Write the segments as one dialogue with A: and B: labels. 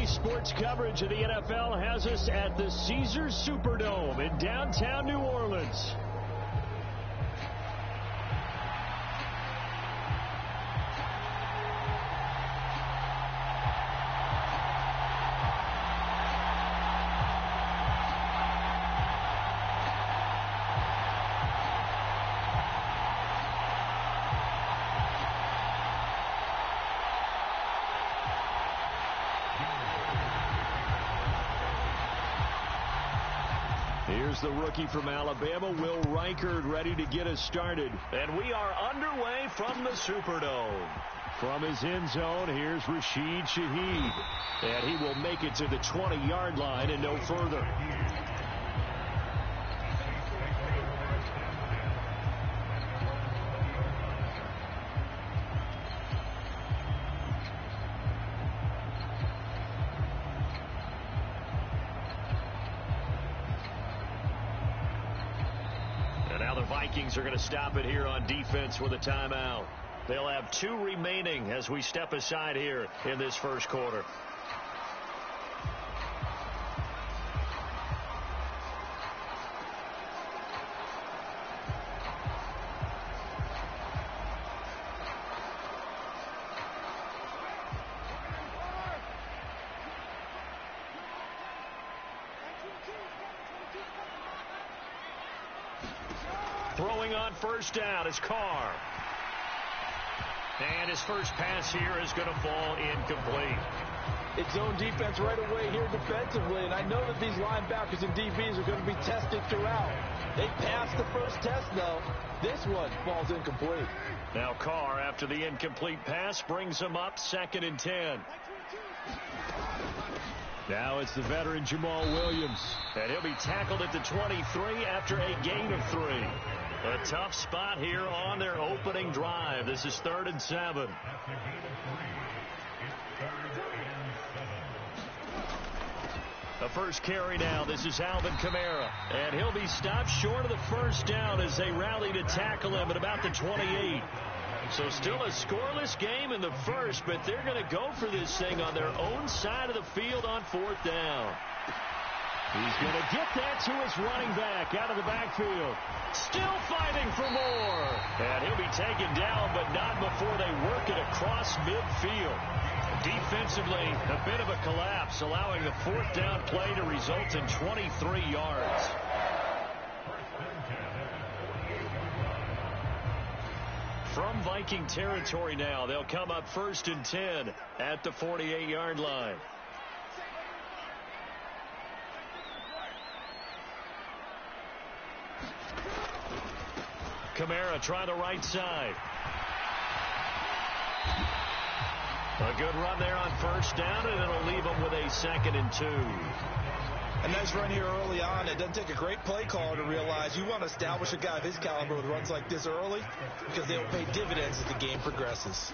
A: Sports coverage of the NFL has us at the Caesars Superdome in downtown New Orleans. Here's the rookie from Alabama, Will Reichard, ready to get us started. And we are underway from the Superdome. From his end zone, here's Rashid Shaheed. And he will make it to the 20-yard line and no further. Vikings are going to stop it here on defense with a timeout. They'll have 2 remaining as we step aside here in this first quarter. Throwing on first down is Carr. And his first pass here is going to fall incomplete.
B: It's zone defense right away here defensively, and I know that these linebackers and DBs are going to be tested throughout. They passed the first test, though. This one falls incomplete.
A: Now Carr, after the incomplete pass, brings him up 2nd and 10. Now it's the veteran Jamal Williams. And he'll be tackled at the 23 after a gain of 3. A tough spot here on their opening drive. This is 3rd and 7. The first carry now. This is Alvin Kamara. And he'll be stopped short of the first down as they rally to tackle him at about the 28. So still a scoreless game in the first, but they're going to go for this thing on their own side of the field on 4th down. He's going to get that to his running back out of the backfield. Still fighting for more. And he'll be taken down, but not before they work it across midfield. Defensively, a bit of a collapse, allowing the 4th down play to result in 23 yards. From Viking territory now, they'll come up 1st and 10 at the 48-yard line. Kamara try the right side. A good run there on first down, and it'll leave them with a 2nd and 2.
B: A nice run here early on. It doesn't take a great play caller to realize you want to establish a guy of his caliber with runs like this early because they'll pay dividends as the game progresses.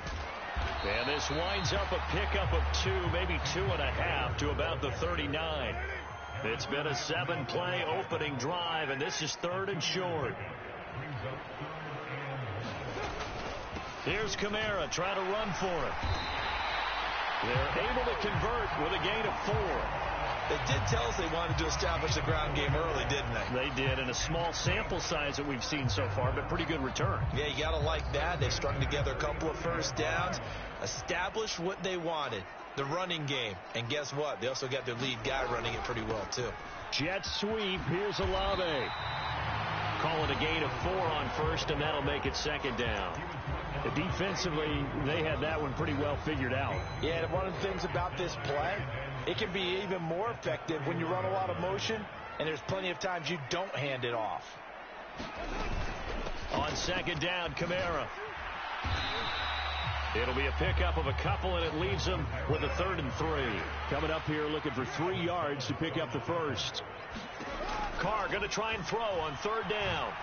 A: And this winds up a pickup of 2, maybe 2.5 to about the 39. It's been a 7-play opening drive, and this is 3rd and short. Here's Kamara trying to run for it. They're able to convert with a gain of 4.
B: They did tell us they wanted to establish the ground game early, didn't they?
A: They did, in a small sample size that we've seen so far, but pretty good return.
B: Yeah, you got to like that. They strung together a couple of first downs, established what they wanted, the running game. And guess what? They also got their lead guy running it pretty well, too.
A: Jet sweep. Here's LLe-ge-nd. Call it a gain of 4 on first, and that'll make it 2nd down. Defensively, they had that one pretty well figured out.
B: Yeah, and one of the things about this play, it can be even more effective when you run a lot of motion, and there's plenty of times you don't hand it off.
A: On 2nd down, Kamara. It'll be a pickup of a couple, and it leaves them with a 3rd and 3. Coming up here looking for 3 yards to pick up the first. Carr going to try and throw on 3rd down.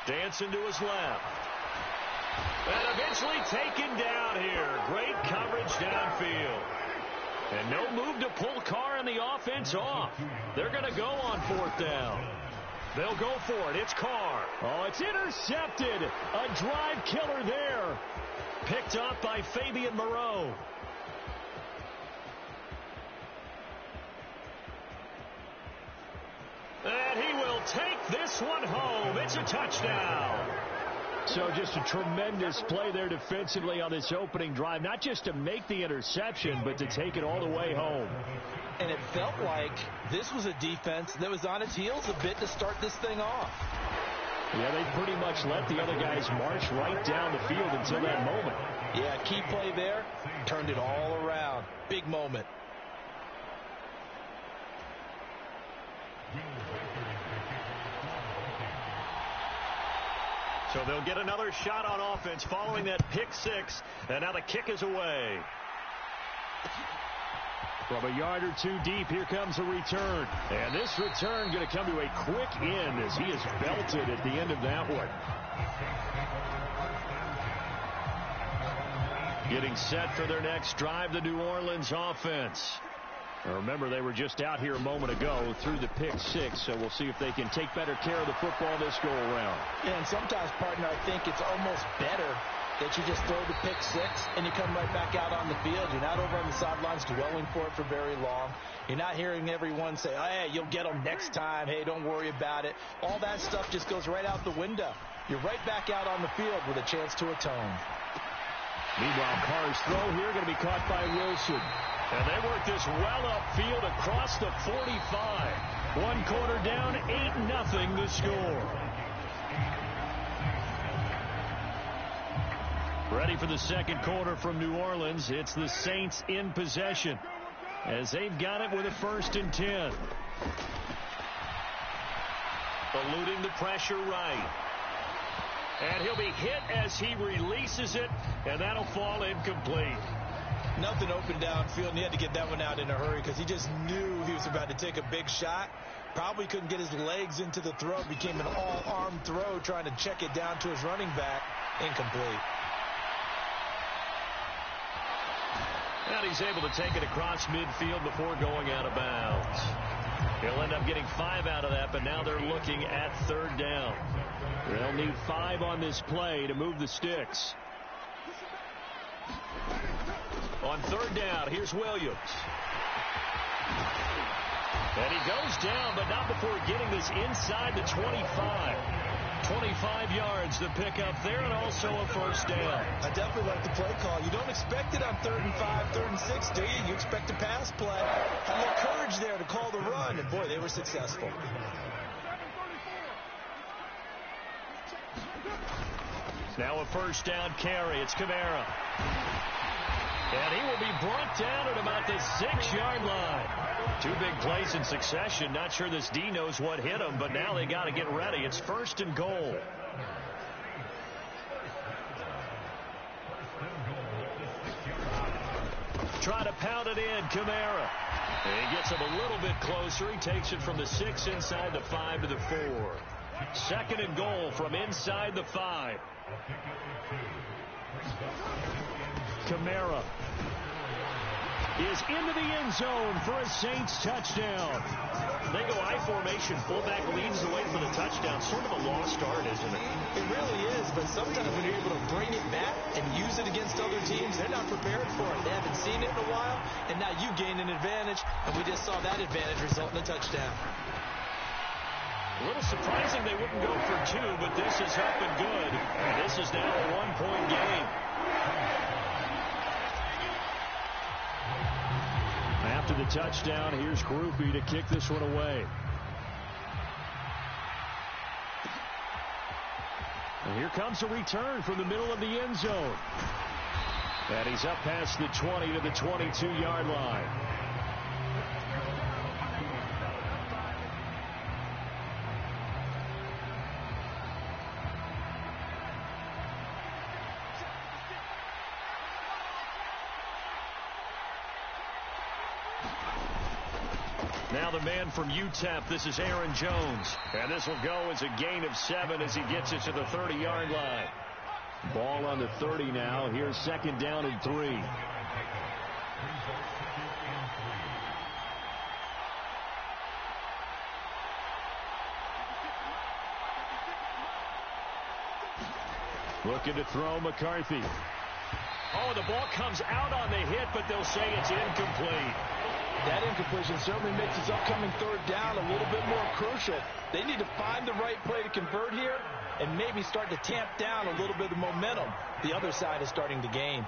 A: Dancing to his left. And eventually taken down here. Great coverage downfield. And no move to pull Carr and the offense off. They're going to go on 4th down. They'll go for it. It's Carr. Oh, it's intercepted. A drive killer there. Picked up by Fabian Moreau. will take this one home. It's a touchdown. So just a tremendous play there defensively on this opening drive. Not just to make the interception, but to take it all the way home.
B: And it felt like this was a defense that was on its heels a bit to start this thing off.
A: Yeah, they pretty much let the other guys march right down the field until that moment.
B: Yeah, key play there, turned it all around. Big moment.
A: So they'll get another shot on offense following that pick six, and now the kick is away. From a yard or two deep, here comes a return. And this return going to come to a quick end as he is belted at the end of that one. Getting set for their next drive, the New Orleans offense. Now remember, they were just out here a moment ago through the pick six, so we'll see if they can take better care of the football this go-around.
B: Yeah, and sometimes, partner, I think it's almost better that you just throw the pick six and you come right back out on the field. You're not over on the sidelines dwelling for it for very long. You're not hearing everyone say, oh, hey, you'll get them next time. Hey, don't worry about it. All that stuff just goes right out the window. You're right back out on the field with a chance to atone.
A: Meanwhile, Carr's throw here going to be caught by Wilson. And they work this well upfield across the 45. 1 quarter down, 8-0 the score. Ready for the second quarter from New Orleans. It's the Saints in possession as they've got it with a 1st and 10. Eluding the pressure right. And he'll be hit as he releases it, and that'll fall incomplete.
B: Nothing open downfield, and he had to get that one out in a hurry because he just knew he was about to take a big shot. Probably couldn't get his legs into the throw. Became an all-arm throw trying to check it down to his running back. Incomplete.
A: And he's able to take it across midfield before going out of bounds. He'll end up getting 5 out of that, but now they're looking at 3rd down. They'll need 5 on this play to move the sticks. On 3rd down, here's Williams. And he goes down, but not before getting this inside the 25. 25 yards, the pickup there, and also a 1st down.
B: I definitely like the play call. You don't expect it on 3rd and 5, 3rd and 6, do you? You expect a pass play. Had a little courage there to call the run, and boy, they were successful.
A: Now a 1st down carry. It's Kamara. And he will be brought down at about the 6-yard line. 2 big plays in succession. Not sure this D knows what hit him, but now they got to get ready. It's 1st and goal. Try to pound it in, Kamara. And he gets him a little bit closer. He takes it from the 6 inside the 5 to the 4. 2nd and goal from inside the 5. Kamara is into the end zone for a Saints touchdown. They go I formation. Fullback leads the way for the touchdown. Sort of a lost art, isn't it?
B: It really is, but sometimes when you're able to bring it back and use it against other teams, they're not prepared for it. They haven't seen it in a while, and now you gain an advantage, and we just saw that advantage result in a touchdown.
A: A little surprising they wouldn't go for 2, but this is up and good. And this is now a 1-point game. After the touchdown, here's Groupie to kick this one away. And here comes a return from the middle of the end zone. And he's up past the 20 to the 22-yard line. Now the man from UTEP, this is Aaron Jones. And this will go as a gain of 7 as he gets it to the 30-yard line. Ball on the 30 now. Here's 2nd down and 3. Looking to throw McCarthy. Oh, the ball comes out on the hit, but they'll say it's incomplete.
B: That incompletion certainly makes this upcoming third down a little bit more crucial. They need to find the right play to convert here and maybe start to tamp down a little bit of the momentum the other side is starting to gain.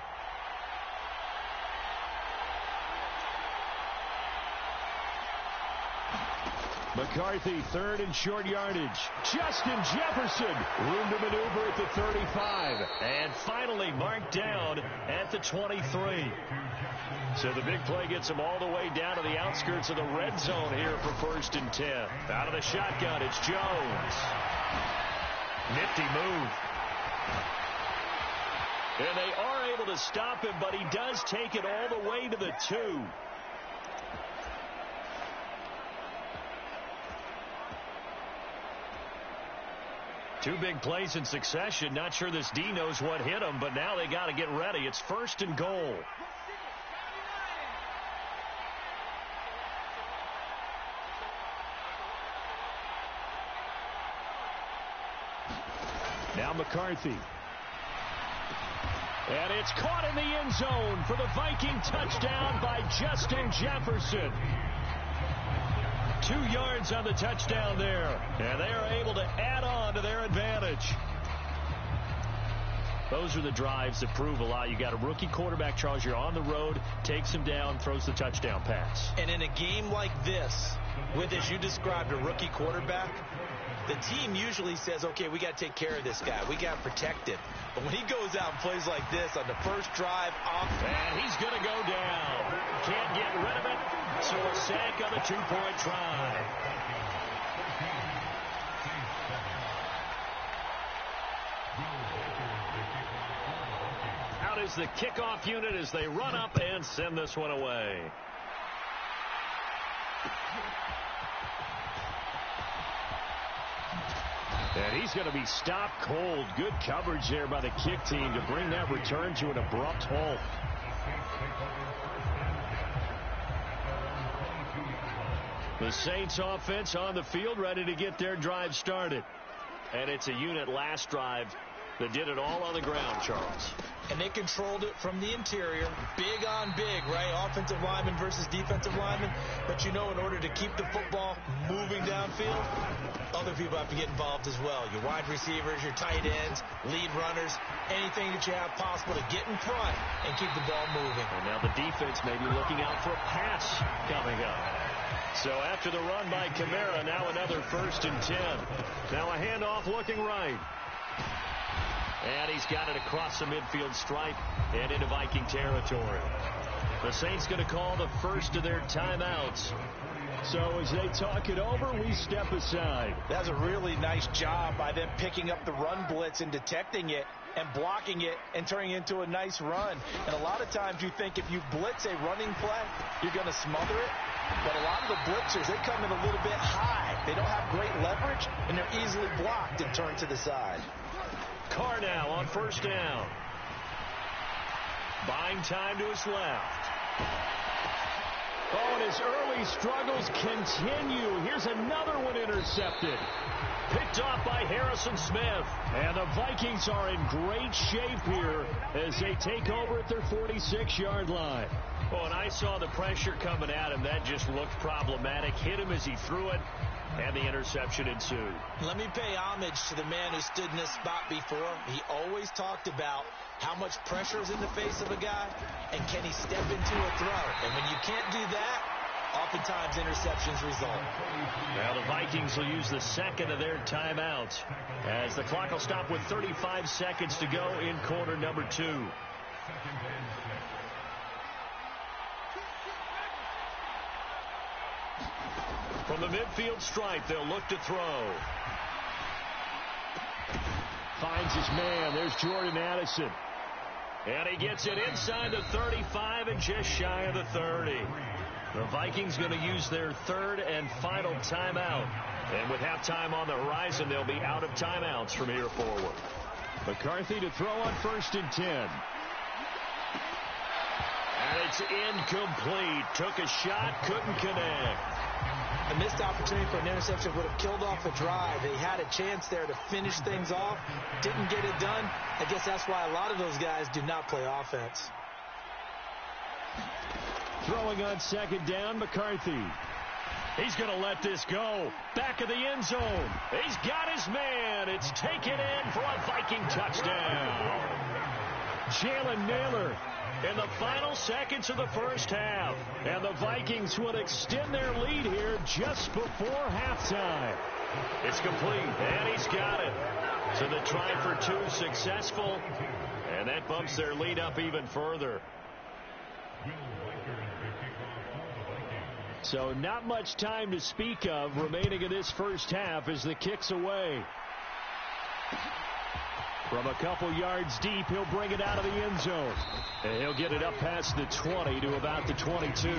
A: McCarthy, third and short yardage. Justin Jefferson, room to maneuver at the 35. And finally marked down at the 23. So the big play gets him all the way down to the outskirts of the red zone here for 1st and 10. Out of the shotgun, it's Jones. Nifty move. And they are able to stop him, but he does take it all the way to the 2. Two big plays in succession. Not sure this D knows what hit him, but now they got to get ready. It's 1st and goal. Now McCarthy. And it's caught in the end zone for the Viking touchdown by Justin Jefferson. 2 yards on the touchdown there. And they are able to add on to their advantage. Those are the drives that prove a lot. You got a rookie quarterback, Charles. You're on the road, takes him down, throws the touchdown pass.
B: And in a game like this, with, as you described, a rookie quarterback, the team usually says, okay, we got to take care of this guy. We got to protect him. But when he goes out and plays like this on the first drive off.
A: And he's going to go down. Can't get rid of it. So a sack on the 2-point try. Out is the kickoff unit as they run up and send this one away. And he's going to be stopped cold. Good coverage there by the kick team to bring that return to an abrupt halt. The Saints offense on the field, ready to get their drive started. And it's a unit last drive that did it all on the ground, Charles.
B: And they controlled it from the interior. Big on big, right? Offensive lineman versus defensive lineman. But you know, in order to keep the football moving downfield, other people have to get involved as well. Your wide receivers, your tight ends, lead runners, anything that you have possible to get in front and keep the ball moving.
A: And now the defense may be looking out for a pass coming up. So after the run by Kamara, now another 1st and 10. Now a handoff looking right. And he's got it across the midfield stripe and into Viking territory. The Saints going to call the first of their timeouts. So as they talk it over, we step aside.
B: That's a really nice job by them picking up the run blitz and detecting it and blocking it and turning it into a nice run. And a lot of times you think if you blitz a running play, you're going to smother it. But a lot of the blitzers, they come in a little bit high. They don't have great leverage, and they're easily blocked and turned to the side.
A: Carr now on 1st down. Buying time to his left. Oh, and his early struggles continue. Here's another one intercepted. Picked off by Harrison Smith. And the Vikings are in great shape here as they take over at their 46-yard line. Oh, and I saw the pressure coming at him. That just looked problematic. Hit him as he threw it, and the interception ensued.
B: Let me pay homage to the man who stood in this spot before. He always talked about how much pressure is in the face of a guy, and can he step into a throw. And when you can't do that, oftentimes interceptions result.
A: Well, the Vikings will use the second of their timeouts as the clock will stop with 35 seconds to go in quarter number 2. From the midfield stripe, they'll look to throw. Finds his man. There's Jordan Addison. And he gets it inside the 35 and just shy of the 30. The Vikings going to use their third and final timeout. And with halftime on the horizon, they'll be out of timeouts from here forward. McCarthy to throw on 1st and 10. And it's incomplete. Took a shot, couldn't connect.
B: A missed opportunity for an interception would have killed off a drive. They had a chance there to finish things off. Didn't get it done. I guess that's why a lot of those guys do not play offense.
A: Throwing on second down, McCarthy. He's going to let this go. Back of the end zone. He's got his man. It's taken in for a Viking touchdown. Jalen Naylor in the final seconds of the first half. And the Vikings will extend their lead here just before halftime. It's complete, and he's got it. So the try for two successful, and that bumps their lead up even further. So not much time to speak of remaining in this first half as the kick's away. From a couple yards deep, he'll bring it out of the end zone. And he'll get it up past the 20 to about the 22.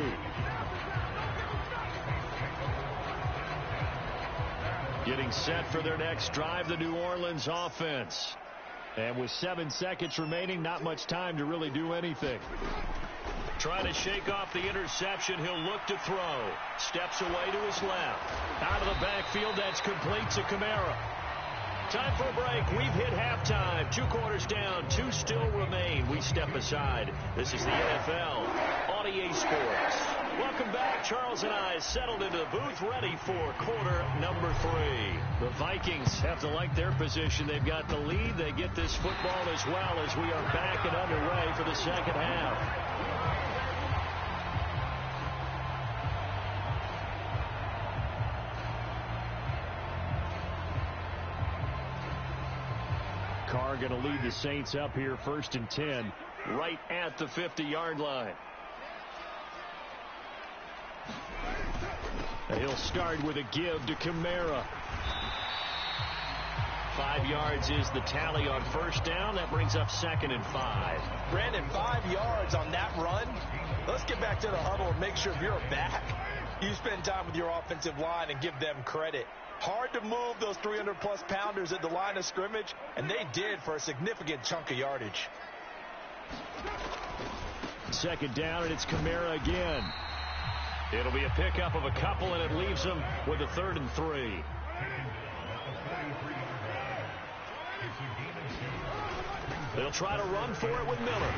A: Getting set for their next drive, the New Orleans offense. And with 7 seconds remaining, not much time to really do anything. Trying to shake off the interception. He'll look to throw. Steps away to his left. Out of the backfield, that's complete to Kamara. Time for a break. We've hit halftime. 2 quarters down. 2 still remain. We step aside. This is the NFL on EA Sports. Welcome back. Charles and I settled into the booth, ready for quarter number 3. The Vikings have to like their position. They've got the lead. They get this football as well as we are back and underway for the second half. Carr going to lead the Saints up here 1st and 10 right at the 50-yard line. He'll start with a give to Kamara. 5 yards is the tally on first down. That brings up 2nd and 5.
B: Brandon, 5 yards on that run. Let's get back to the huddle and make sure if you're back, you spend time with your offensive line and give them credit. Hard to move those 300-plus pounders at the line of scrimmage, and they did for a significant chunk of yardage.
A: 2nd down, and it's Kamara again. It'll be a pickup of a couple, and it leaves them with a 3rd and 3. They'll try to run for it with Miller.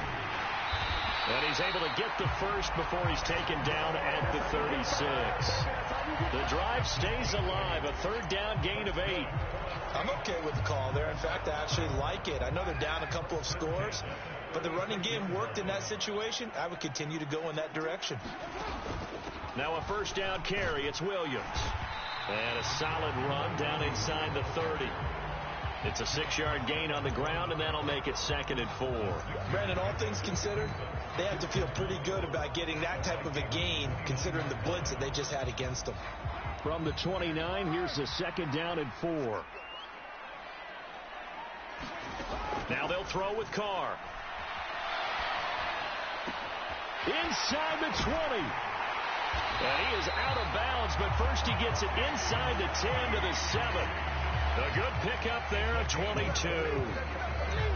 A: And he's able to get the first before he's taken down at the 36. The drive stays alive. A 3rd down gain of 8.
B: I'm okay with the call there. In fact, I actually like it. I know they're down a couple of scores, but the running game worked in that situation. I would continue to go in that direction.
A: Now a 1st down carry. It's Williams. And a solid run down inside the 30. It's a 6-yard gain on the ground, and that'll make it 2nd and 4.
B: Brandon, all things considered, they have to feel pretty good about getting that type of a gain, considering the blitz that they just had against them.
A: From the 29, here's the 2nd down and 4. Now they'll throw with Carr. Inside the 20. And he is out of bounds, but first he gets it inside the 10 to the 7. A good pickup there at 22.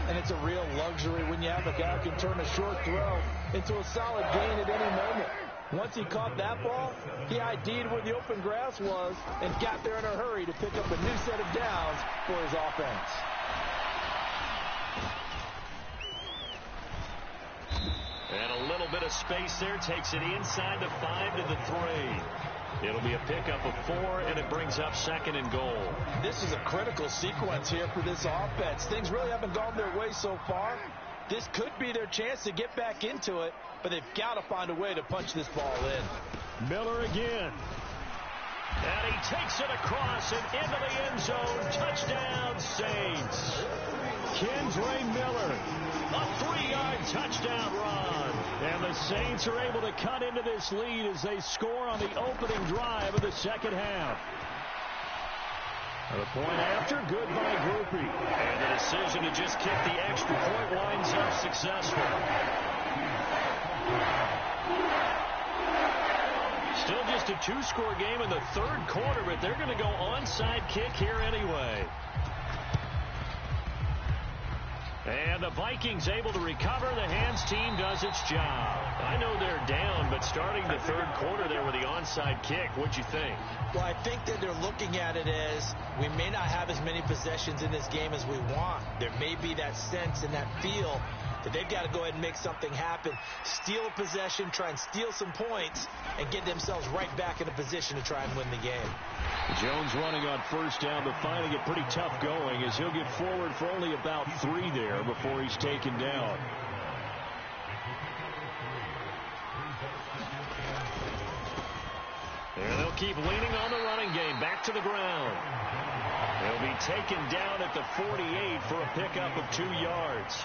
B: And it's a real luxury when you have a guy who can turn a short throw into a solid gain at any moment. Once he caught that ball, he ID'd where the open grass was and got there in a hurry to pick up a new set of downs for his offense.
A: And a little bit of space there. Takes it inside the 5 to the 3. It'll be a pickup of 4, and it brings up 2nd and goal.
B: This is a critical sequence here for this offense. Things really haven't gone their way so far. This could be their chance to get back into it, but they've got to find a way to punch this ball in.
A: Miller again. And he takes it across and into the end zone. Touchdown, Saints. Kendre Miller, a 3-yard touchdown run. And the Saints are able to cut into this lead as they score on the opening drive of the second half. The point after, good by Groupie. And the decision to just kick the extra point winds up successful. Still just a 2-score game in the 3rd quarter, but they're going to go onside kick here anyway. And the Vikings able to recover. The hands team does its job. I know they're down, but starting the 3rd quarter there with the onside kick, what'd you think?
B: Well, I think that they're looking at it as we may not have as many possessions in this game as we want. There may be that sense and that feel that they've got to go ahead and make something happen, steal a possession, try and steal some points, and get themselves right back in a position to try and win the game.
A: Jones running on first down, but finding it pretty tough going as he'll get forward for only about 3 there before he's taken down. And they'll keep leaning on the running game. Back to the ground. He'll be taken down at the 48 for a pickup of 2 yards.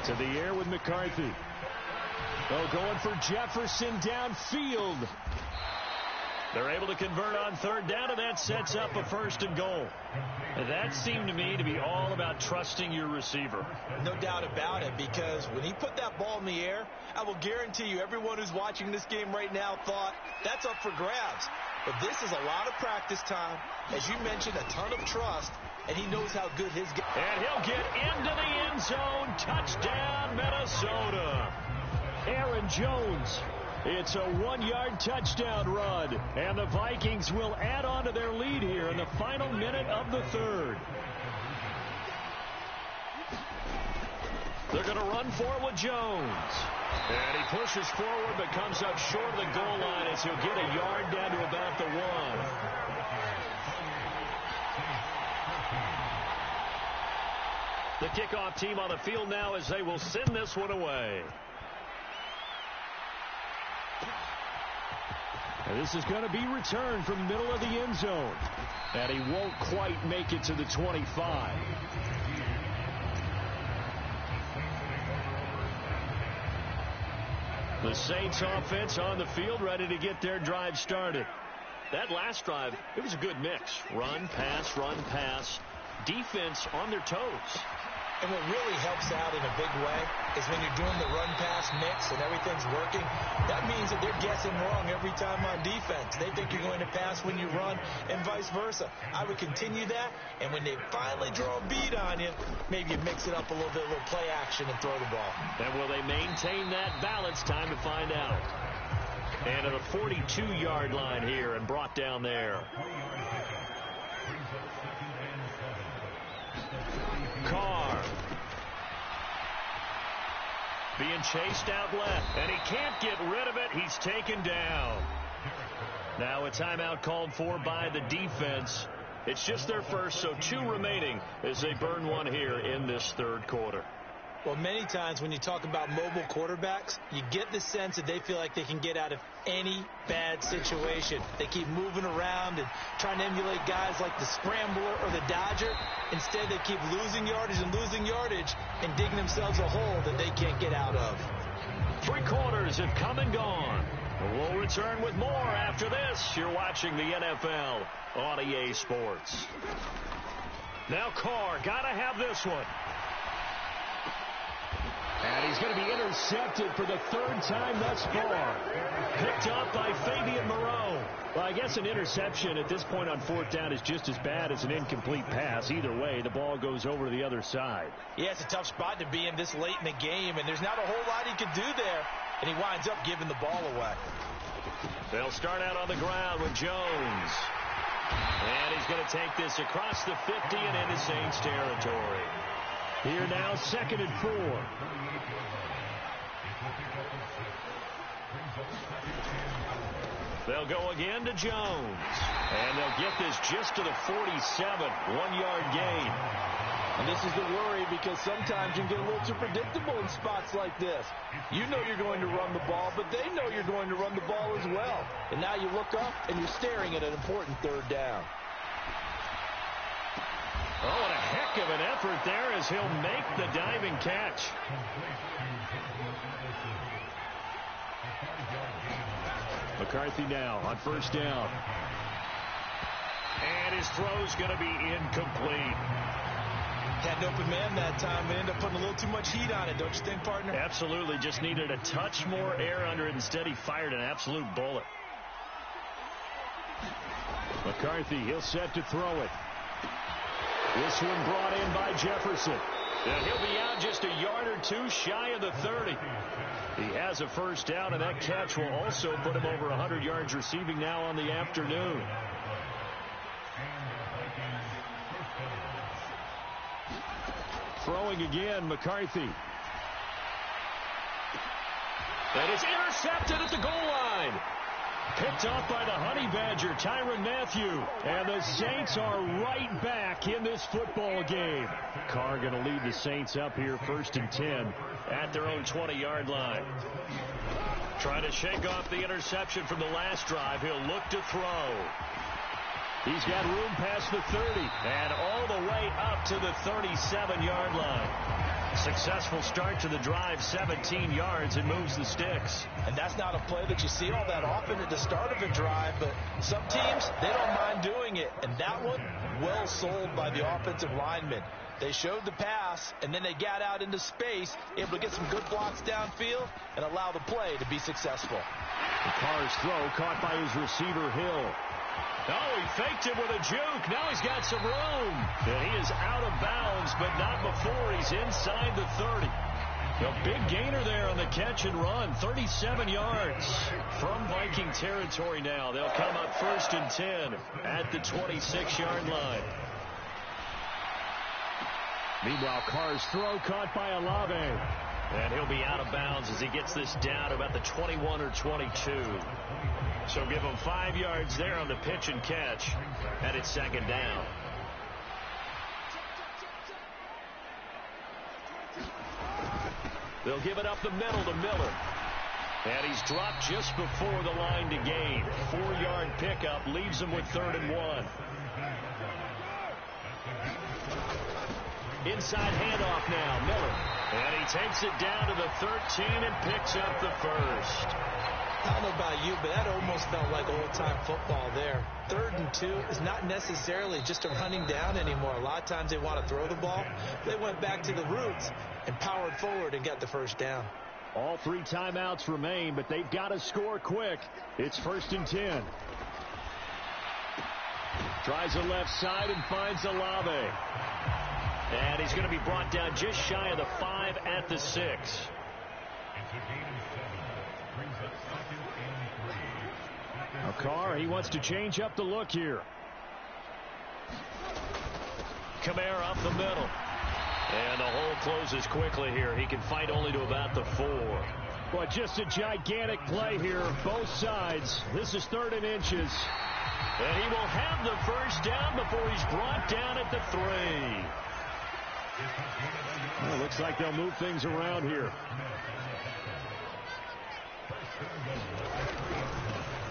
A: To the air with McCarthy. Oh, going for Jefferson downfield. They're able to convert on 3rd down, and that sets up a 1st and goal. And that seemed to me to be all about trusting your receiver.
B: No doubt about it, because when he put that ball in the air, I will guarantee you everyone who's watching this game right now thought that's up for grabs. But this is a lot of practice time. As you mentioned, a ton of trust, and he knows how good his game.
A: And he'll get into the end zone. Touchdown, Minnesota. Aaron Jones. It's a 1-yard touchdown run, and the Vikings will add on to their lead here in the final minute of the 3rd. They're going to run for it with Jones. And he pushes forward but comes up short of the goal line as he'll get a yard down to about the 1. The kickoff team on the field now as they will send this one away. And this is going to be returned from the middle of the end zone. And he won't quite make it to the 25. The Saints offense on the field ready to get their drive started. That last drive, it was a good mix. Run, pass, defense on their toes.
B: And what really helps out in a big way is when you're doing the run-pass mix and everything's working, that means that they're guessing wrong every time on defense. They think you're going to pass when you run and vice versa. I would continue that, and when they finally draw a beat on you, maybe you mix it up a little bit, a little play action, and throw the ball.
A: And will they maintain that balance? Time to find out. And at the 42-yard line here and brought down there. Carr being chased out left, and he can't get rid of it. He's taken down. Now a timeout called for by the defense. It's just their first, so 2 remaining as they burn one here in this 3rd quarter.
B: Well, many times when you talk about mobile quarterbacks, you get the sense that they feel like they can get out of any bad situation. They keep moving around and trying to emulate guys like the Scrambler or the Dodger. Instead, they keep losing yardage and digging themselves a hole that they can't get out of.
A: 3 quarters have come and gone. We'll return with more after this. You're watching the NFL on EA Sports. Now Carr, got to have this one. And he's going to be intercepted for the 3rd time thus far. Picked up by Fabian Moreau. Well, I guess an interception at this point on 4th down is just as bad as an incomplete pass. Either way, the ball goes over to the other side.
B: Yeah, it's a tough spot to be in this late in the game, and there's not a whole lot he could do there. And he winds up giving the ball away.
A: They'll start out on the ground with Jones. And he's going to take this across the 50 and into Saints territory. Here now, 2nd and 4. They'll go again to Jones. And they'll get this just to the 47, 1-yard gain.
B: And this is the worry, because sometimes you can get a little too predictable in spots like this. You know you're going to run the ball, but they know you're going to run the ball as well. And now you look up and you're staring at an important 3rd down.
A: Oh, what a heck of an effort there as he'll make the diving catch. McCarthy now on 1st down. And his throw's going to be incomplete.
B: Had an open man that time and ended up putting a little too much heat on it, don't you think, partner?
A: Absolutely. Just needed a touch more air under it. Instead, he fired an absolute bullet. McCarthy, he'll set to throw it. This one brought in by Jefferson. And he'll be out just a yard or 2 shy of the 30. He has a 1st down, and that catch will also put him over 100 yards receiving now on the afternoon. Throwing again, McCarthy. And it's intercepted at the goal line. Picked off by the Honey Badger, Tyrann Mathieu. And the Saints are right back in this football game. Carr going to lead the Saints up here 1st and 10 at their own 20-yard line. Trying to shake off the interception from the last drive. He'll look to throw. He's got room past the 30 and all the way up to the 37-yard line. Successful start to the drive, 17 yards, and moves the sticks.
B: And that's not a play that you see all that often at the start of a drive, but some teams, they don't mind doing it. And that one, well sold by the offensive lineman. They showed the pass, and then they got out into space, able to get some good blocks downfield and allow the play to be successful.
A: The Carr's throw caught by his receiver, Hill. Oh, he faked him with a juke. Now he's got some room. And he is out of bounds, but not before he's inside the 30. A big gainer there on the catch and run. 37 yards from Viking territory now. They'll come up 1st and 10 at the 26-yard line. Meanwhile, Carr's throw caught by LLe-ge-nd. And he'll be out of bounds as he gets this down to about the 21 or 22. So give him 5 yards there on the pitch and catch. And it's 2nd down. They'll give it up the middle to Miller. And he's dropped just before the line to gain. 4-yard pickup leaves him with 3rd and 1. Inside handoff now, Miller. And he takes it down to the 13 and picks up the first.
B: I don't know about you, but that almost felt like old-time football there. 3rd and 2 is not necessarily just a running down anymore. A lot of times they want to throw the ball. They went back to the roots and powered forward and got the first down.
A: All 3 timeouts remain, but they've got to score quick. It's 1st and 10. Tries the left side and finds LLe-ge-nd. And he's going to be brought down just shy of the 5 at the 6. Now Carr, he wants to change up the look here. Kamara up the middle. And the hole closes quickly here. He can fight only to about the 4. Well, just a gigantic play here, both sides. This is 3rd and inches. And he will have the first down before he's brought down at the 3. Well, looks like they'll move things around here.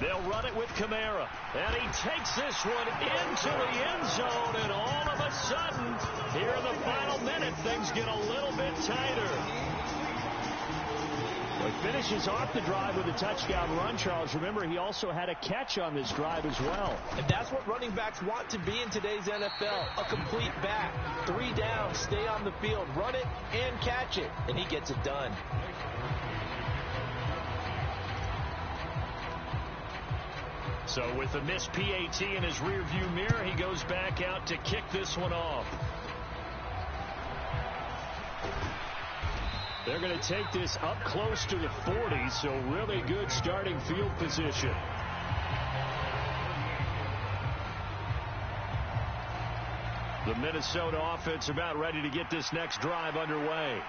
A: They'll run it with Kamara. And he takes this one into the end zone. And all of a sudden, here in the final minute, things get a little bit tighter. Well, he finishes off the drive with a touchdown run, Charles. Remember, he also had a catch on this drive as well.
B: And that's what running backs want to be in today's NFL. A complete back. 3 downs, stay on the field, run it, and catch it. And he gets it done.
A: So with the missed PAT in his rearview mirror, he goes back out to kick this one off. They're going to take this up close to the 40, so really good starting field position. The Minnesota offense about ready to get this next drive underway.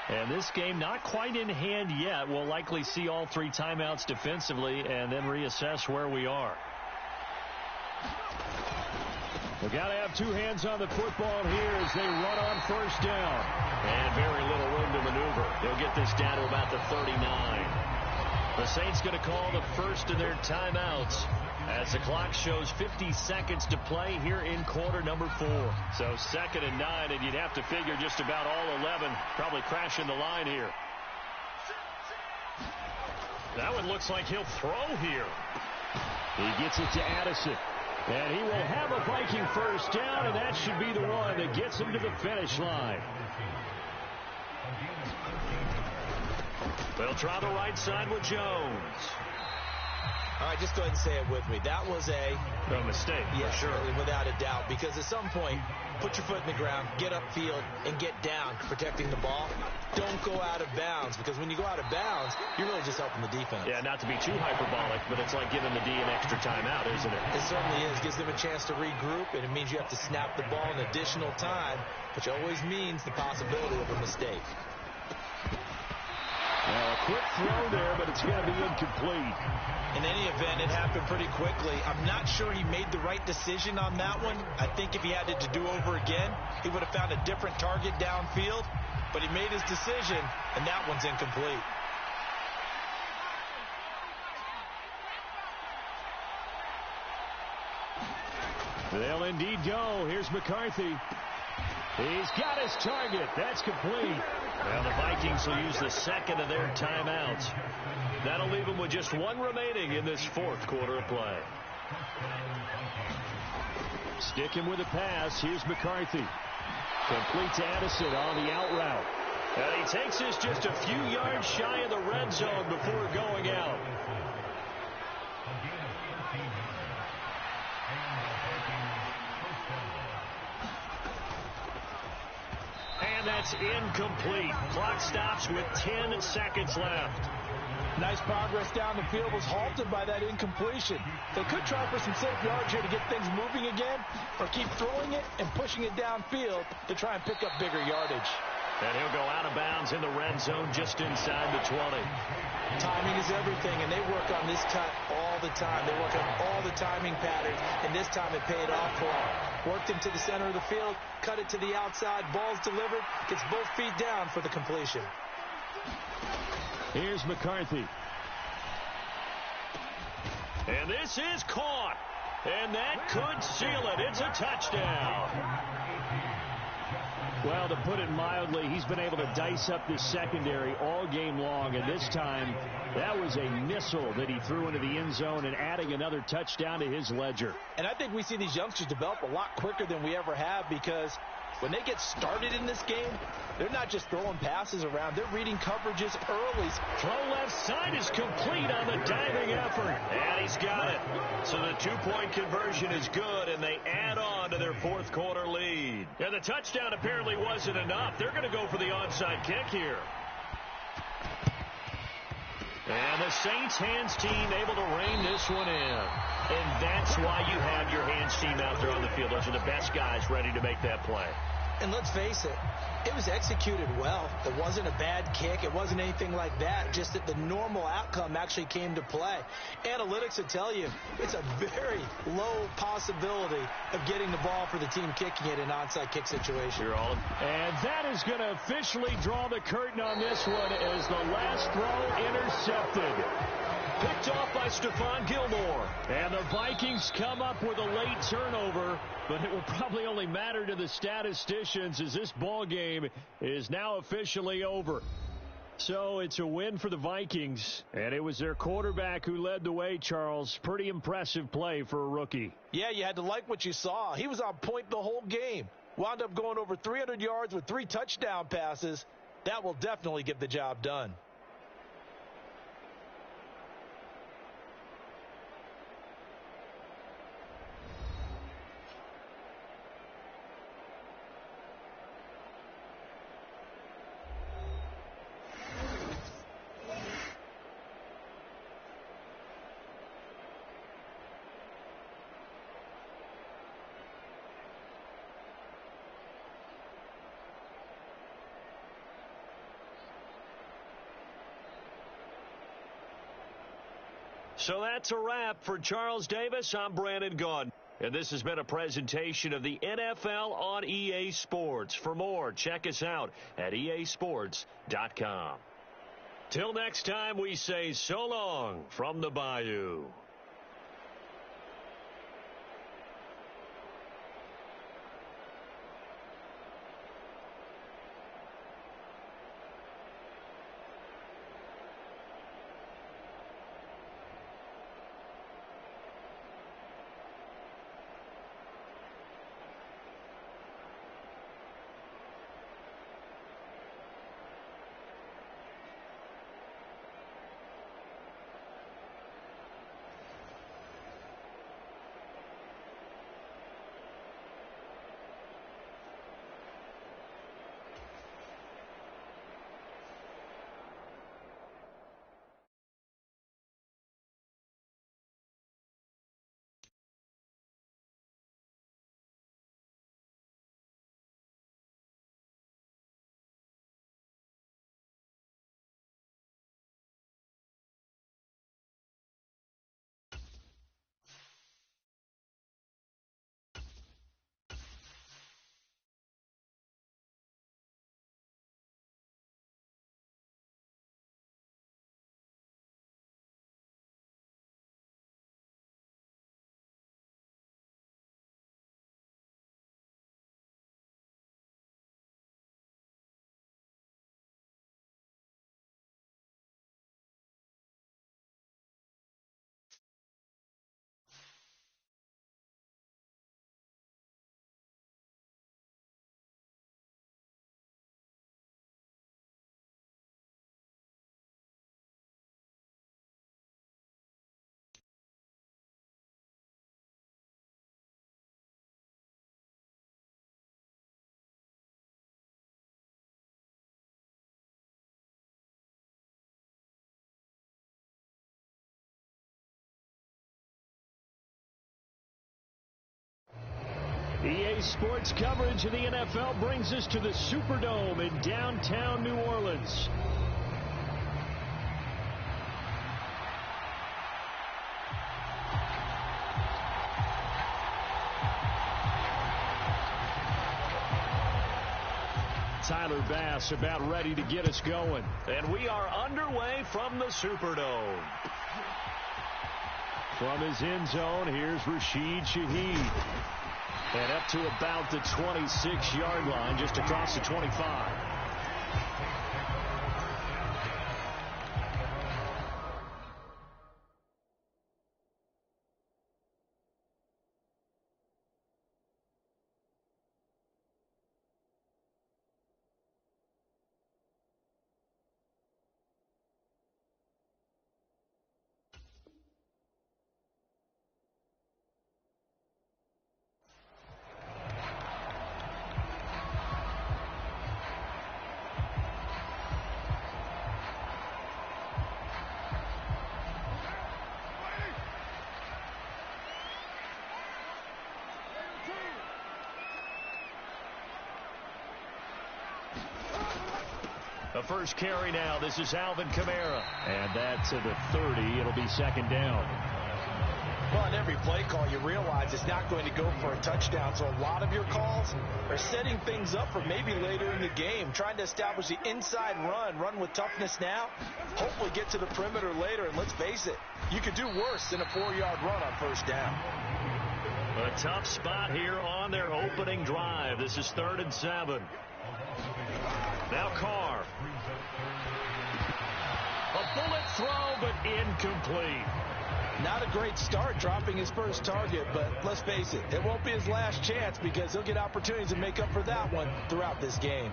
A: And this game not quite in hand yet. We'll likely see all 3 timeouts defensively and then reassess where we are. We've got to have 2 hands on the football here as they run on 1st down. And very little room to maneuver. They'll get this down to about the 39. The Saints going to call the first of their timeouts as the clock shows 50 seconds to play here in quarter number 4. So 2nd and 9, and you'd have to figure just about all 11 probably crashing the line here. That one looks like he'll throw here. He gets it to Addison. And he will have a Viking first down, and that should be the one that gets him to the finish line. They'll try the right side with Jones.
B: All right, just go ahead and say it with me. That was a
A: mistake,
B: yes,
A: for sure.
B: Without a doubt, because at some point, put your foot in the ground, get upfield, and get down protecting the ball. Don't go out of bounds, because when you go out of bounds, you're really just helping the defense.
A: Yeah, not to be too hyperbolic, but it's like giving the D an extra timeout, isn't it?
B: It certainly is. Gives them a chance to regroup, and it means you have to snap the ball in additional time, which always means the possibility of a mistake.
A: Well, a quick throw there, but it's going to be incomplete.
B: In any event, it happened pretty quickly. I'm not sure he made the right decision on that one. I think if he had it to do over again, he would have found a different target downfield. But he made his decision, and that one's incomplete.
A: They'll indeed go. Here's McCarthy. He's got his target. That's complete. Well, the Vikings will use the second of their timeouts. That'll leave them with just one remaining in this fourth quarter of play. Sticking with the pass. Here's McCarthy. Complete to Addison on the out route. And he takes this just a few yards shy of the red zone before going out. And that's incomplete. Clock stops with 10 seconds left.
B: Nice progress down the field, was halted by that incompletion. They could try for some safe yards here to get things moving again, or keep throwing it and pushing it downfield to try and pick up bigger yardage.
A: And he'll go out of bounds in the red zone just inside the 20.
B: Timing is everything, and they work on this cut all the time. They work on all the timing patterns, and this time it paid off for them. Worked him to the center of the field, cut it to the outside, ball's delivered, gets both feet down for the completion.
A: Here's McCarthy. And this is caught. And that could seal it. It's a touchdown. Well, to put it mildly, he's been able to dice up this secondary all game long. And this time, that was a missile that he threw into the end zone and adding another touchdown to his ledger.
B: And I think we see these youngsters develop a lot quicker than we ever have, because when they get started in this game, they're not just throwing passes around. They're reading coverages early.
A: Throw left side is complete on the diving effort. And he's got it. So the two-point conversion is good, and they add on to their fourth quarter lead. And the touchdown apparently wasn't enough. They're going to go for the onside kick here. And the Saints hands team able to rein this one in. And that's why you have your hands team out there on the field. Those are the best guys ready to make that play.
B: And let's face it, it was executed well. It wasn't a bad kick. It wasn't anything like that. Just that the normal outcome actually came to play. Analytics will tell you it's a very low possibility of getting the ball for the team kicking it in an onside kick situation.
A: And that is going to officially draw the curtain on this one as the last throw intercepted. Picked off by Stephon Gilmore. And the Vikings come up with a late turnover, but it will probably only matter to the statisticians as this ball game is now officially over. So it's a win for the Vikings, and it was their quarterback who led the way, Charles. Pretty impressive play for a rookie.
B: Yeah, you had to like what you saw. He was on point the whole game. Wound up going over 300 yards with 3 touchdown passes. That will definitely get the job done.
A: So that's a wrap for Charles Davis. I'm Brandon Gaudin. And this has been a presentation of the NFL on EA Sports. For more, check us out at easports.com. Till next time, we say so long from the Bayou. EA Sports coverage of the NFL brings us to the Superdome in downtown New Orleans. Tyler Bass about ready to get us going. And we are underway from the Superdome. From his end zone, here's Rashid Shaheed. And up to about the 26-yard line, just across the 25. The first carry now. This is Alvin Kamara. And that's to the 30. It'll be second down.
B: Well, on every play call, you realize it's not going to go for a touchdown. So a lot of your calls are setting things up for maybe later in the game, trying to establish the inside run with toughness now, hopefully get to the perimeter later. And let's face it, you could do worse than a 4-yard run on first down.
A: A tough spot here on their opening drive. This is 3rd and 7. Now Carr. A bullet throw, but incomplete.
B: Not a great start, dropping his first target, but let's face it, it won't be his last chance because he'll get opportunities to make up for that one throughout this game.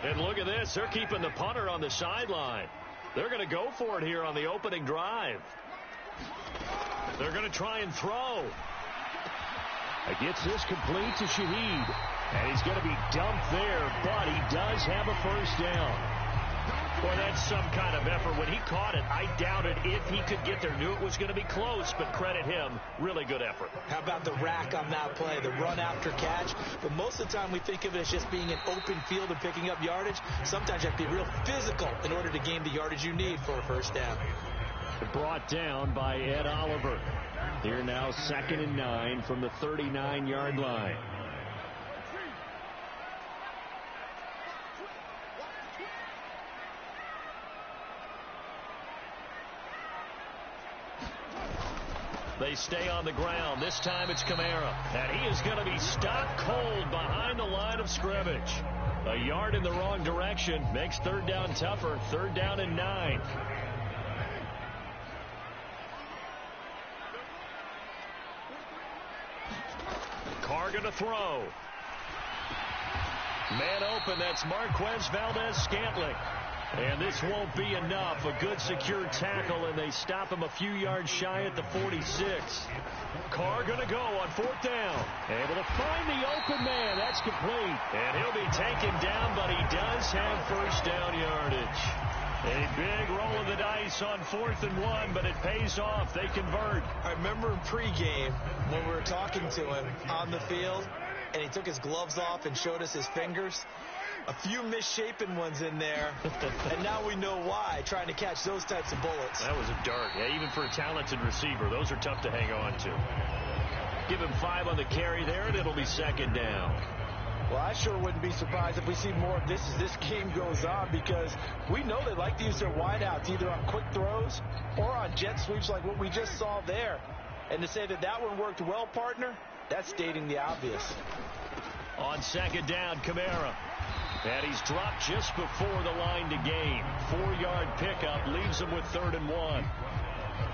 A: And look at this. They're keeping the punter on the sideline. They're going to go for it here on the opening drive. They're going to try and throw. It gets this complete to Shaheed. And he's going to be dumped there, but he does have a first down. Boy, that's some kind of effort. When he caught it, I doubted if he could get there. Knew it was going to be close, but credit him. Really good effort.
B: How about the rack on that play, the run after catch? But most of the time we think of it as just being an open field and picking up yardage. Sometimes you have to be real physical in order to gain the yardage you need for a first down.
A: Brought down by Ed Oliver. Here now 2nd and 9 from the 39-yard line. They stay on the ground. This time it's Kamara. And he is going to be stopped cold behind the line of scrimmage. A yard in the wrong direction makes 3rd down tougher. 3rd down and 9. Carr going to throw. Man open. That's Marquez Valdez-Scantling. And this won't be enough. A good secure tackle, and they stop him a few yards shy at the 46. Carr going to go on 4th down. Able to find the open man. That's complete. And he'll be taken down, but he does have first down yardage. A big roll of the dice on 4th and 1, but it pays off. They convert.
B: I remember in pregame when we were talking to him on the field, and he took his gloves off and showed us his fingers. A few misshapen ones in there, and now we know why, trying to catch those types of bullets.
A: That was a dart. Yeah, even for a talented receiver, those are tough to hang on to. Give him 5 on the carry there, and it'll be 2nd down.
B: Well, I sure wouldn't be surprised if we see more of this as this game goes on, because we know they like to use their wideouts either on quick throws or on jet sweeps like what we just saw there. And to say that that one worked well, partner, that's stating the obvious.
A: On 2nd down, Kamara. And he's dropped just before the line to gain. 4-yard pickup leaves him with 3rd and 1.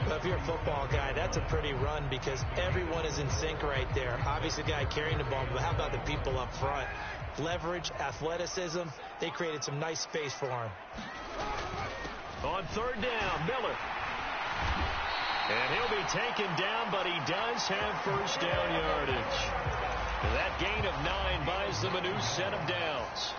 B: Well, if you're a football guy, that's a pretty run because everyone is in sync right there. Obviously, the guy carrying the ball, but how about the people up front? Leverage, athleticism, they created some nice space for him.
A: On 3rd down, Miller. And he'll be taken down, but he does have first down yardage. That gain of 9 buys them a new set of downs.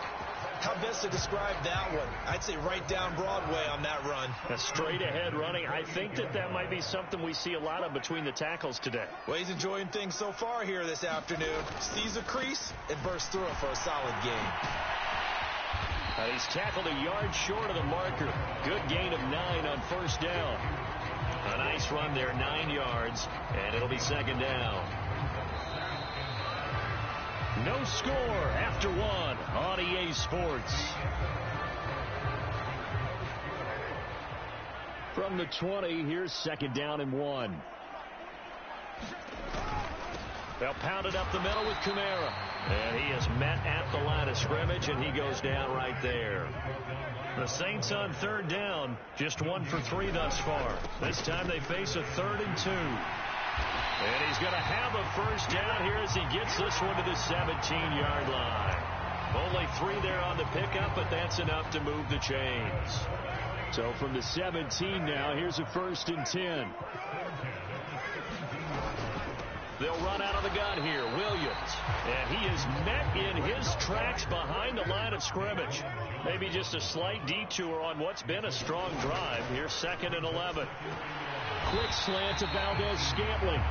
B: How best to describe that one? I'd say right down Broadway on that run.
A: A straight ahead running. I think that might be something we see a lot of between the tackles today.
B: Well, he's enjoying things so far here this afternoon. Sees a crease and bursts through it for a solid gain.
A: He's tackled a yard short of the marker. Good gain of 9 on first down. A nice run there, 9 yards, and it'll be second down. No score after 1 on EA Sports. From the 20, here's second down and 1. They'll pound it up the middle with Kamara. And he is met at the line of scrimmage, and he goes down right there. The Saints on third down, just 1 for 3 thus far. This time they face a 3rd and 2. And he's going to have a first down here as he gets this one to the 17-yard line. Only 3 there on the pickup, but that's enough to move the chains. So from the 17 now, here's a 1st and 10. They'll run out of the gun here. Williams. And he is met in his tracks behind the line of scrimmage. Maybe just a slight detour on what's been a strong drive. Here's 2nd and 11. Quick slant to Valdez-Scantling.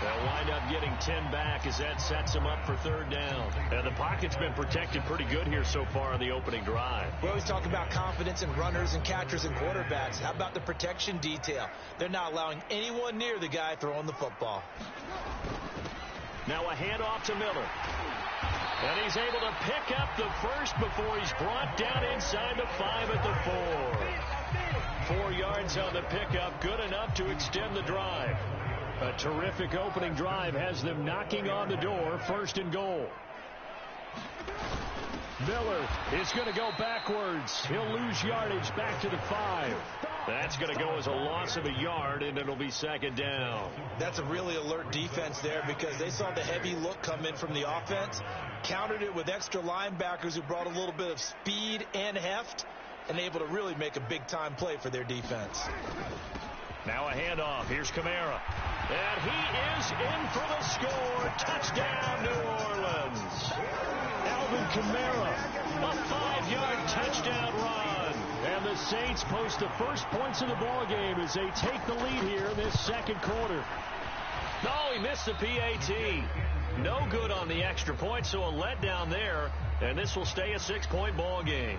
A: They'll wind up getting 10 back as that sets them up for 3rd down. And the pocket's been protected pretty good here so far on the opening drive.
B: We always talk about confidence in runners and catchers and quarterbacks. How about the protection detail? They're not allowing anyone near the guy throwing the football.
A: Now a handoff to Miller. And he's able to pick up the first before he's brought down inside the 5 at the 4. 4 yards on the pickup, good enough to extend the drive. A terrific opening drive has them knocking on the door, 1st and goal. Miller is going to go backwards. He'll lose yardage back to the 5. That's going to go as a loss of a yard, and it'll be 2nd down.
B: That's a really alert defense there because they saw the heavy look come in from the offense, countered it with extra linebackers who brought a little bit of speed and heft, and able to really make a big-time play for their defense.
A: Now a handoff. Here's Kamara. And he is in for the score. Touchdown, New Orleans. Alvin Kamara, a 5-yard touchdown run. And the Saints post the first points of the ball game as they take the lead here in this 2nd quarter. Oh, he missed the PAT. No good on the extra point, so a letdown there. And this will stay a 6-point ball game.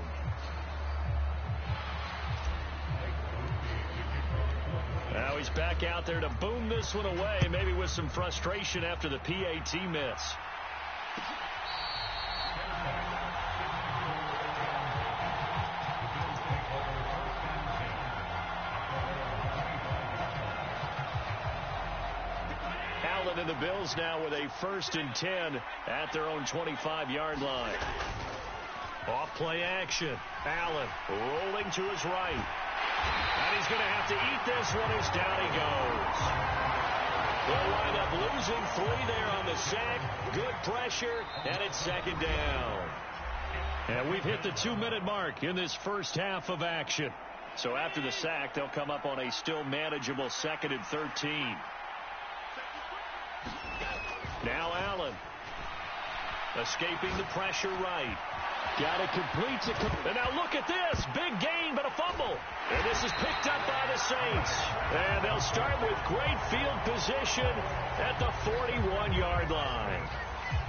A: Now he's back out there to boom this one away, maybe with some frustration after the PAT miss. Allen and the Bills now with a 1st and 10 at their own 25-yard line. Off play action. Allen rolling to his right. And he's going to have to eat this one as down he goes. They'll wind up losing 3 there on the sack. Good pressure, and it's 2nd down. And we've hit the 2-minute mark in this first half of action. So after the sack, they'll come up on a still manageable 2nd and 13. Now Allen. Escaping the pressure right. Got it complete. And now look at this. Big gain, but a fumble. And this is picked up by the Saints. And they'll start with great field position at the 41-yard line.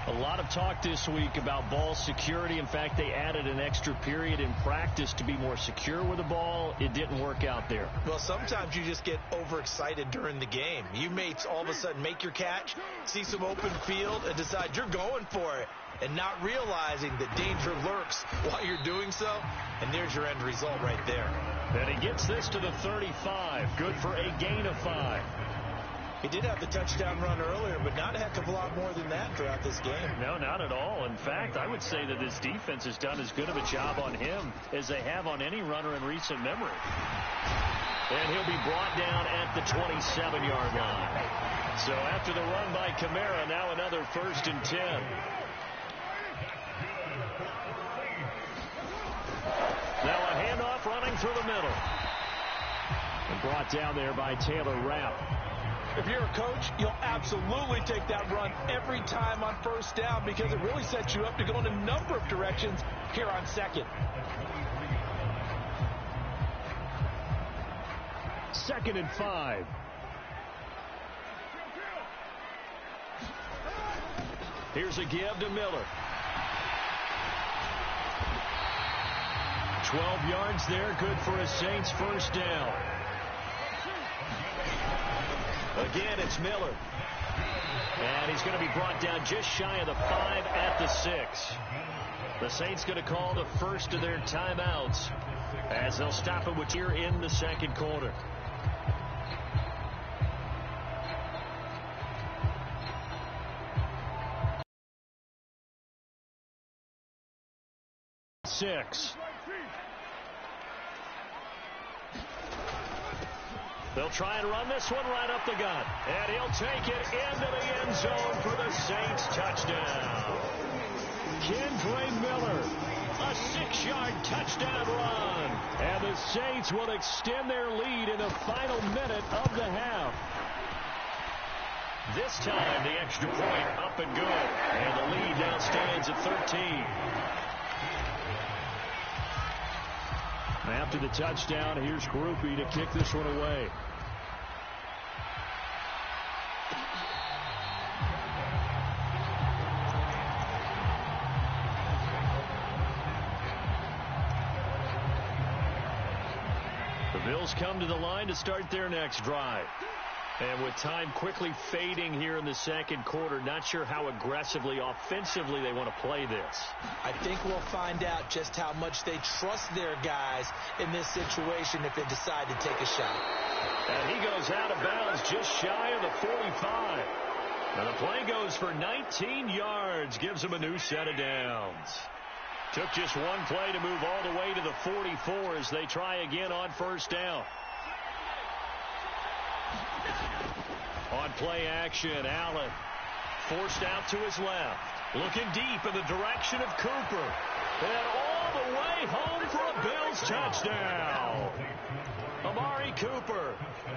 A: A lot of talk this week about ball security. In fact, they added an extra period in practice to be more secure with the ball. It didn't work out there.
B: Well, sometimes you just get overexcited during the game. You may all of a sudden make your catch, see some open field, and decide you're going for it, and not realizing that danger lurks while you're doing so. And there's your end result right there.
A: And he gets this to the 35. Good for a gain of 5.
B: He did have the touchdown run earlier, but not a heck of a lot more than that throughout this game.
A: No, not at all. In fact, I would say that this defense has done as good of a job on him as they have on any runner in recent memory. And he'll be brought down at the 27-yard line. So after the run by Kamara, now another 1st and 10. Now a handoff running through the middle. And brought down there by Taylor Rapp.
B: If you're a coach, you'll absolutely take that run every time on first down because it really sets you up to go in a number of directions here on second.
A: Second and 5. Here's a give to Miller. 12 yards there, good for a Saints first down. Again, it's Miller. And he's going to be brought down just shy of the 5 at the 6. The Saints going to call the first of their timeouts as they'll stop it with here in the second quarter. They'll try and run this one right up the gut. And he'll take it into the end zone for the Saints touchdown. Kendre Miller, a 6-yard touchdown run. And the Saints will extend their lead in the final minute of the half. This time, the extra point up and good. And the lead now stands at 13. After the touchdown, here's Groupie to kick this one away. The Bills come to the line to start their next drive. And with time quickly fading here in the second quarter, not sure how aggressively, offensively they want to play this.
B: I think we'll find out just how much they trust their guys in this situation if they decide to take a shot.
A: And he goes out of bounds just shy of the 45. And the play goes for 19 yards, gives him a new set of downs. Took just one play to move all the way to the 44 as they try again on first down. On play action, Allen forced out to his left. Looking deep in the direction of Cooper. And all the way home for a Bills touchdown. Amari Cooper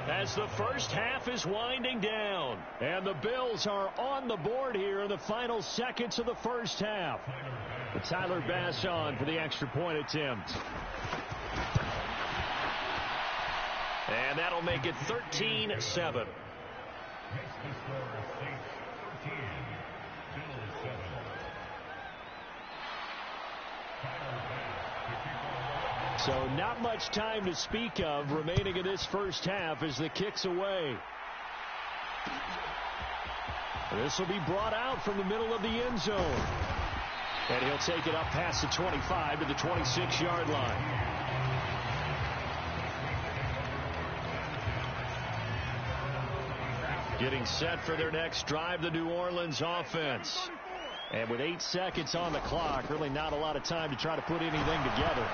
A: as the first half is winding down. And the Bills are on the board here in the final seconds of the first half. Tyler Bass on for the extra point attempt. And that'll make it 13-7. So not much time to speak of remaining in this first half as the kick's away. This will be brought out from the middle of the end zone. And he'll take it up past the 25 to the 26-yard line. Getting set for their next drive, the New Orleans offense. And with 8 seconds on the clock, really not a lot of time to try to put anything together.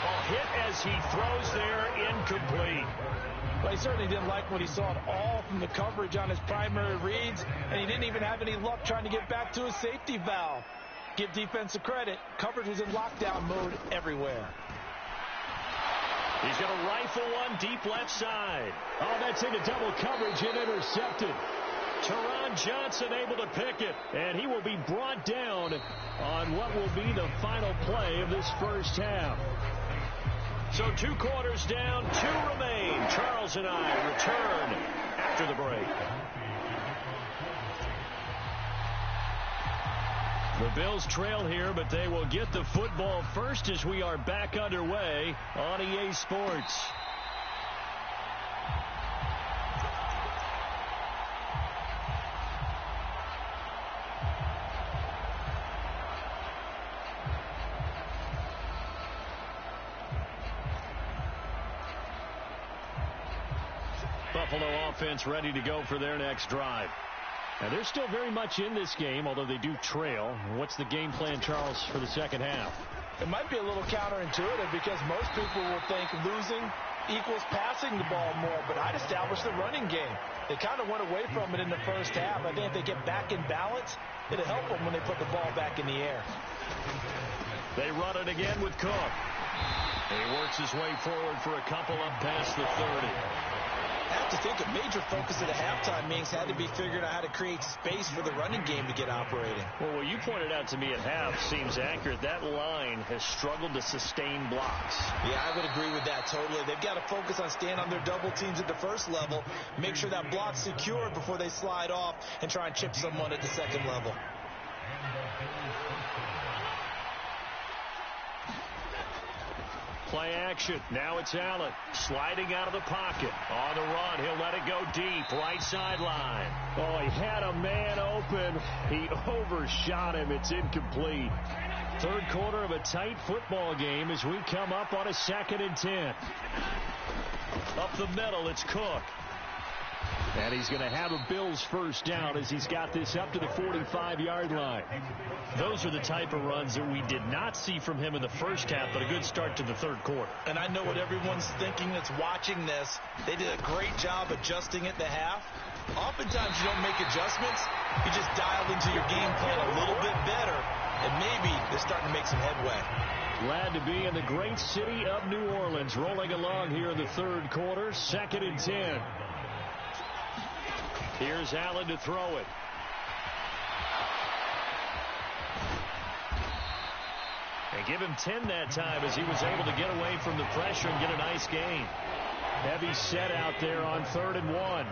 A: A hit as he throws there, incomplete.
B: Well, he certainly didn't like what he saw at all from the coverage on his primary reads, and he didn't even have any luck trying to get back to his safety valve. Give defensive credit. Coverage was in lockdown mode everywhere.
A: He's going to rifle one deep left side. Oh, that's into double coverage and intercepted. Teron Johnson able to pick it, and he will be brought down on what will be the final play of this first half. So 2 quarters down, 2 remain. Charles and I return after the break. The Bills trail here, but they will get the football first as we are back underway on EA Sports. Buffalo offense ready to go for their next drive. Now, they're still very much in this game, although they do trail. What's the game plan, Charles, for the second half?
B: It might be a little counterintuitive because most people will think losing equals passing the ball more, but I'd establish the running game. They kind of went away from it in the first half. I think if they get back in balance, it'll help them when they put the ball back in the air.
A: They run it again with Cook. He works his way forward for a couple up past the 30.
B: I have to think a major focus of the halftime meetings had to be figuring out how to create space for the running game to get operating.
A: Well, what you pointed out to me at half seems accurate. That line has struggled to sustain blocks.
B: Yeah, I would agree with that totally. They've got to focus on staying on their double teams at the first level, make sure that block's secured before they slide off and try and chip someone at the second level.
A: Play action. Now it's Allen sliding out of the pocket. On the run, he'll let it go deep. Right sideline. Oh, he had a man open. He overshot him. It's incomplete. Third quarter of a tight football game as we come up on a 2nd and 10. Up the middle, it's Cook. And he's going to have a Bills first down as he's got this up to the 45-yard line. Those are the type of runs that we did not see from him in the first half, but a good start to the third quarter.
B: And I know what everyone's thinking that's watching this. They did a great job adjusting at the half. Oftentimes you don't make adjustments. You just dial into your game plan a little bit better, and maybe they're starting to make some headway.
A: Glad to be in the great city of New Orleans, rolling along here in the third quarter, 2nd and 10. Here's Allen to throw it. And give him 10 that time as he was able to get away from the pressure and get a nice gain. Heavy set out there on 3rd and 1.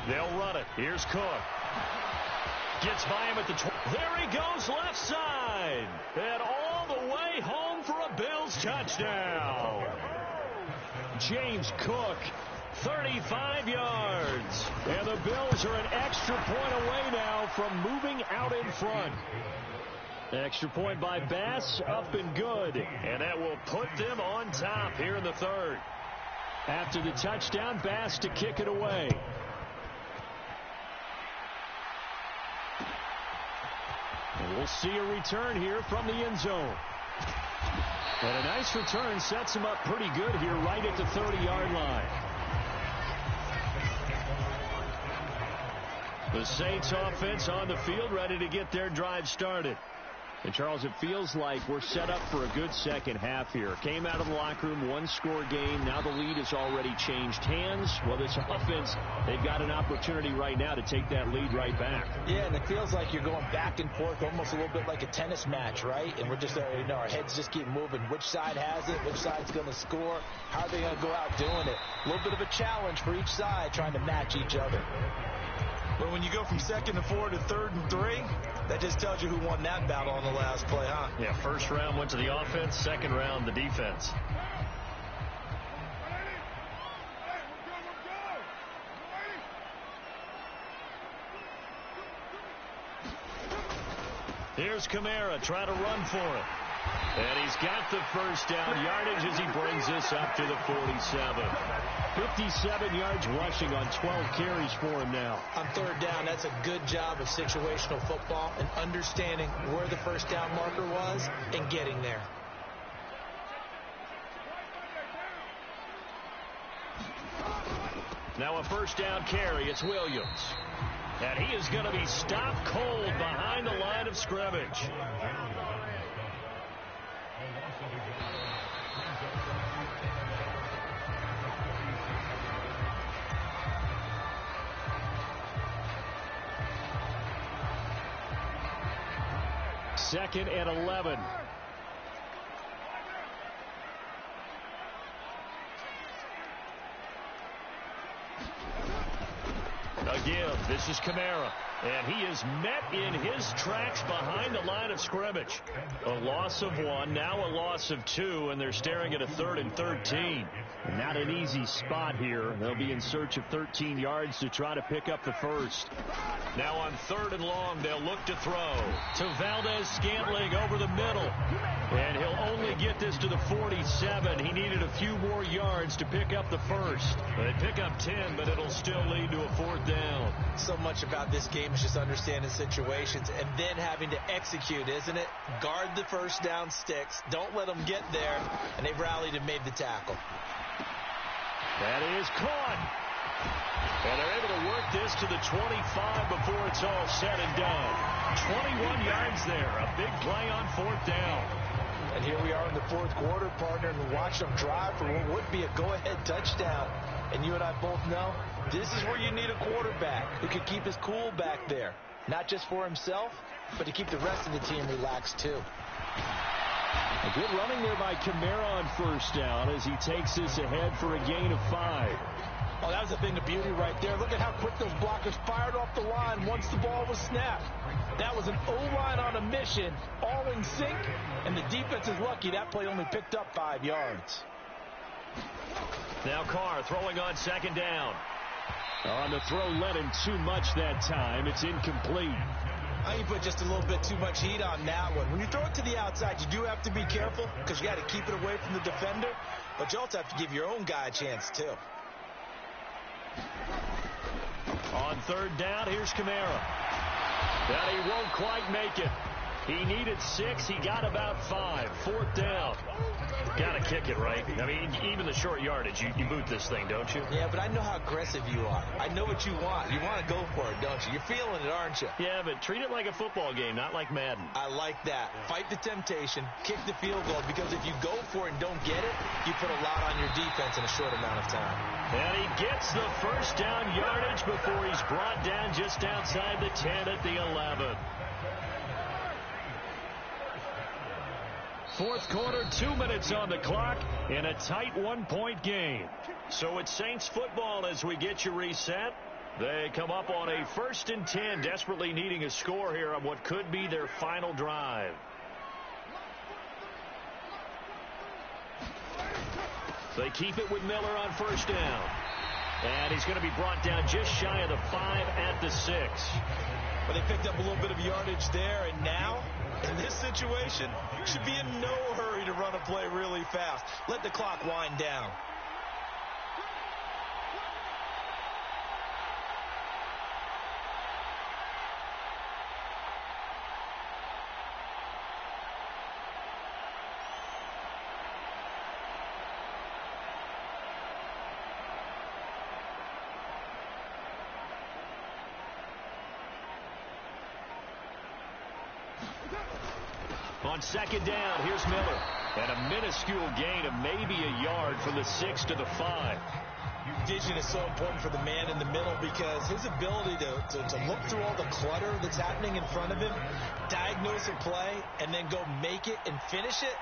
A: They'll run it. Here's Cook. Gets by him at the 20. There he goes, left side. And all the way home for a Bills touchdown. James Cook, 35 yards. And the Bills are an extra point away now from moving out in front. Extra point by Bass, up and good. And that will put them on top here in the third. After the touchdown, Bass to kick it away. And we'll see a return here from the end zone. And a nice return sets him up pretty good here right at the 30-yard line. The Saints offense on the field ready to get their drive started. And, Charles, it feels like we're set up for a good second half here. Came out of the locker room, one-score game. Now the lead has already changed hands. Well, this offense, they've got an opportunity right now to take that lead right back.
B: Yeah, and it feels like you're going back and forth, almost a little bit like a tennis match, right? And we're just, our heads just keep moving. Which side has it? Which side's going to score? How are they going to go out doing it? A little bit of a challenge for each side, trying to match each other. But when you go from 2nd and 4 to 3rd and 3, that just tells you who won that battle on the last play, huh?
A: Yeah, first round went to the offense, second round the defense. Here's Kamara trying to run for it. And he's got the first down yardage as he brings this up to the 47. 57 yards rushing on 12 carries for him now.
B: On 3rd down, that's a good job of situational football and understanding where the first down marker was and getting there.
A: Now a first down carry. It's Williams. And he is going to be stopped cold behind the line of scrimmage. Second and 11. Again, this is Kamara. And he is met in his tracks behind the line of scrimmage. A loss of 1, now a loss of 2, and they're staring at a 3rd and 13. Not an easy spot here. They'll be in search of 13 yards to try to pick up the first. Now on 3rd and long, they'll look to throw to Valdez-Scantling over the middle. And he'll only get this to the 47. He needed a few more yards to pick up the first. They pick up 10, but it'll still lead to a 4th down.
B: So much about this game is just understanding situations and then having to execute, isn't it? Guard the first down sticks. Don't let them get there. And they've rallied and made the tackle.
A: That is caught. And they're able to work this to the 25 before it's all said and done. 21 yards there. A big play on 4th down.
B: And here we are in in the fourth quarter, partner, and watch them drive for what would be a go-ahead touchdown. And you and I both know this is where you need a quarterback who can keep his cool back there. Not just for himself, but to keep the rest of the team relaxed too.
A: A good running there by Kamara on first down as he takes this ahead for a gain of 5.
B: Oh, that was a thing of beauty right there. Look at how quick those blockers fired off the line once the ball was snapped. That was an O-line on a mission, all in sync, and the defense is lucky that play only picked up 5 yards.
A: Now Carr throwing on second down. On the throw, led him too much that time. It's incomplete.
B: I think you put just a little bit too much heat on that one. When you throw it to the outside, you do have to be careful because you got to keep it away from the defender, but you also have to give your own guy a chance too.
A: On third down, here's Kamara. And he won't quite make it. He needed 6. He got about 5. Fourth down. Got to kick it, right? I mean, even the short yardage, you boot this thing, don't you?
B: Yeah, but I know how aggressive you are. I know what you want. You want to go for it, don't you? You're feeling it, aren't you?
A: Yeah, but treat it like a football game, not like Madden.
B: I like that. Fight the temptation, kick the field goal, because if you go for it and don't get it, you put a lot on your defense in a short amount of time.
A: And he gets the first down yardage before he's brought down just outside the 10 at the 11. Fourth quarter, 2 minutes on the clock in a tight 1-point game. So it's Saints football as we get you reset. They come up on a 1st and 10, desperately needing a score here on what could be their final drive. They keep it with Miller on first down. And he's going to be brought down just shy of the 5 at the 6.
B: Well, they picked up a little bit of yardage there, and now, in this situation, should be in no hurry to run a play really fast. Let the clock wind down.
A: On second down, here's Miller. And a minuscule gain of maybe a yard from the 6 to the 5.
B: Vision is so important for the man in the middle because his ability to look through all the clutter that's happening in front of him, diagnose a play, and then go make it and finish it,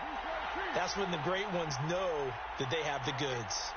B: that's when the great ones know that they have the goods.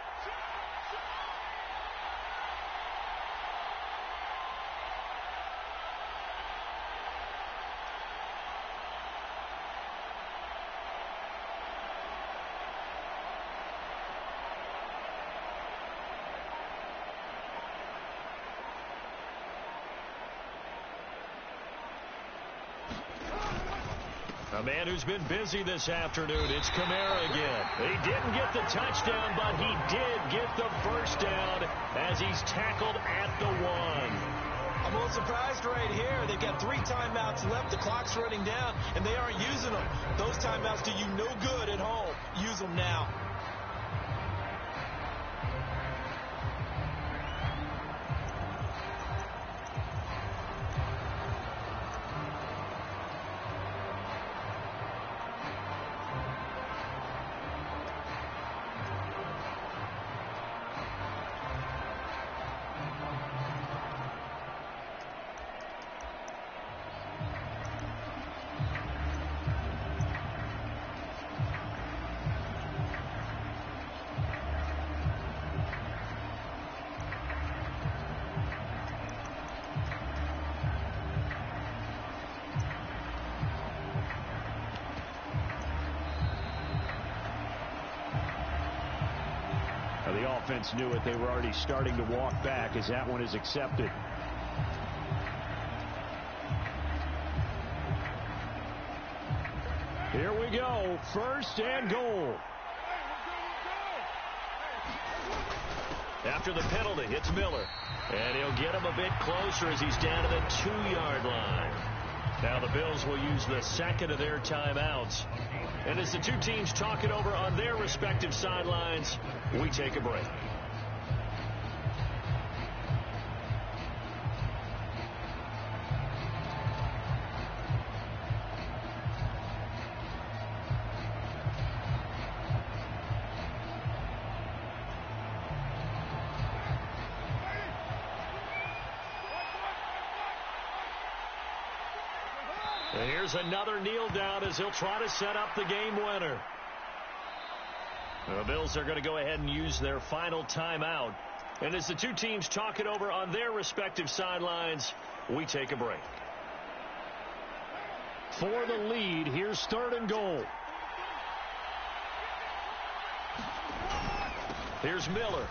A: A man who's been busy this afternoon, it's Kamara again. He didn't get the touchdown, but he did get the first down as he's tackled at the 1.
B: I'm a little surprised right here. They've got 3 timeouts left. The clock's running down, and they aren't using them. Those timeouts do you no good at home. Use them now.
A: The offense knew it. They were already starting to walk back as that one is accepted. Here we go. 1st and goal. After the penalty, it's Miller. And he'll get him a bit closer as he's down to the 2-yard line. Now the Bills will use the second of their timeouts. And as the two teams talk it over on their respective sidelines, we take a break. And here's another kneel down as he'll try to set up the game winner. The Bills are going to go ahead and use their final timeout. And as the two teams talk it over on their respective sidelines, we take a break. For the lead, here's 3rd and goal. Here's Miller.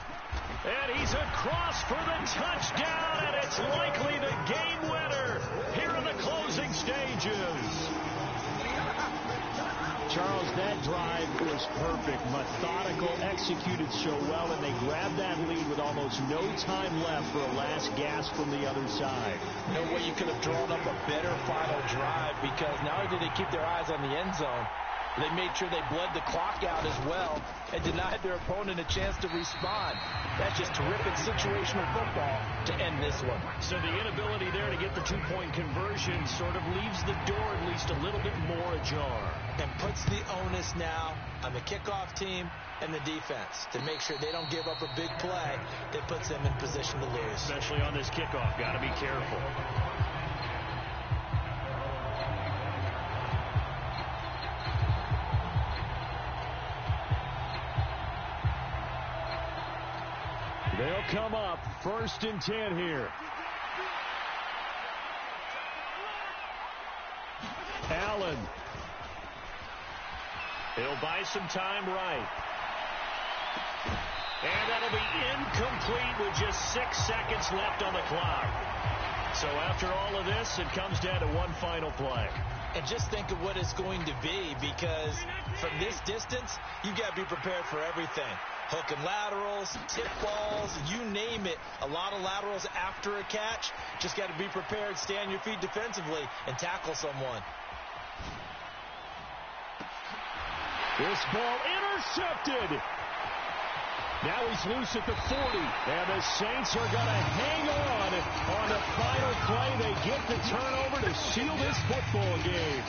A: And he's across for the touchdown, and it's likely the game winner here in the closing stages.
C: Charles, that drive was perfect, methodical, executed so well, and they grabbed that lead with almost no time left for a last gasp from the other side.
B: No way you could have drawn up a better final drive, because not only did they keep their eyes on the end zone, they made sure they bled the clock out as well and denied their opponent a chance to respond. That's just terrific situational football to end this one.
A: So the inability there to get the two-point conversion sort of leaves the door at least a little bit more ajar.
B: And puts the onus now on the kickoff team and the defense to make sure they don't give up a big play that puts them in position to lose.
A: Especially on this kickoff. Got to be careful. They'll come up 1st and 10 here. Allen. He'll buy some time right. And that'll be incomplete with just 6 seconds left on the clock. So after all of this, it comes down to one final play.
B: And just think of what it's going to be, because from this distance, you've got to be prepared for everything. Hook and laterals, tip balls, you name it. A lot of laterals after a catch. Just got to be prepared, stay on your feet defensively, and tackle someone.
C: This ball intercepted. Now he's loose at the 40. And the Saints are going to hang on the final play. They get the turnover to seal this football game.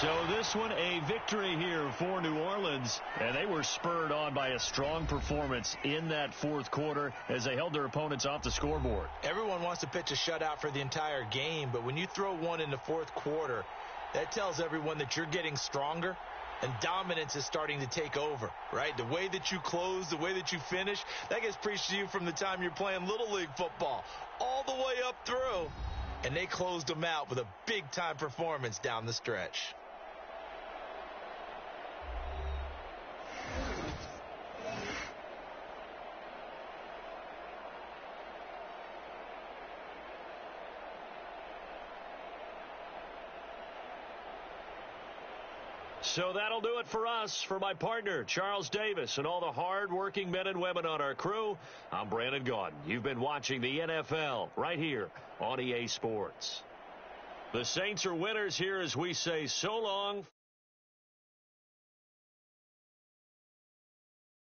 A: So this one a victory here for New Orleans, and they were spurred on by a strong performance in that 4th quarter as they held their opponents off the scoreboard.
B: Everyone wants to pitch a shutout for the entire game, but when you throw one in the 4th quarter, that tells everyone that you're getting stronger and dominance is starting to take over, right? The way that you close, the way that you finish, that gets preached to you from the time you're playing Little League football all the way up through, and they closed them out with a big-time performance down the stretch.
A: So that'll do it for us. For my partner, Charles Davis, and all the hard-working men and women on our crew, I'm Brandon Gaudin. You've been watching the NFL right here on EA Sports. The Saints are winners here as we say so long.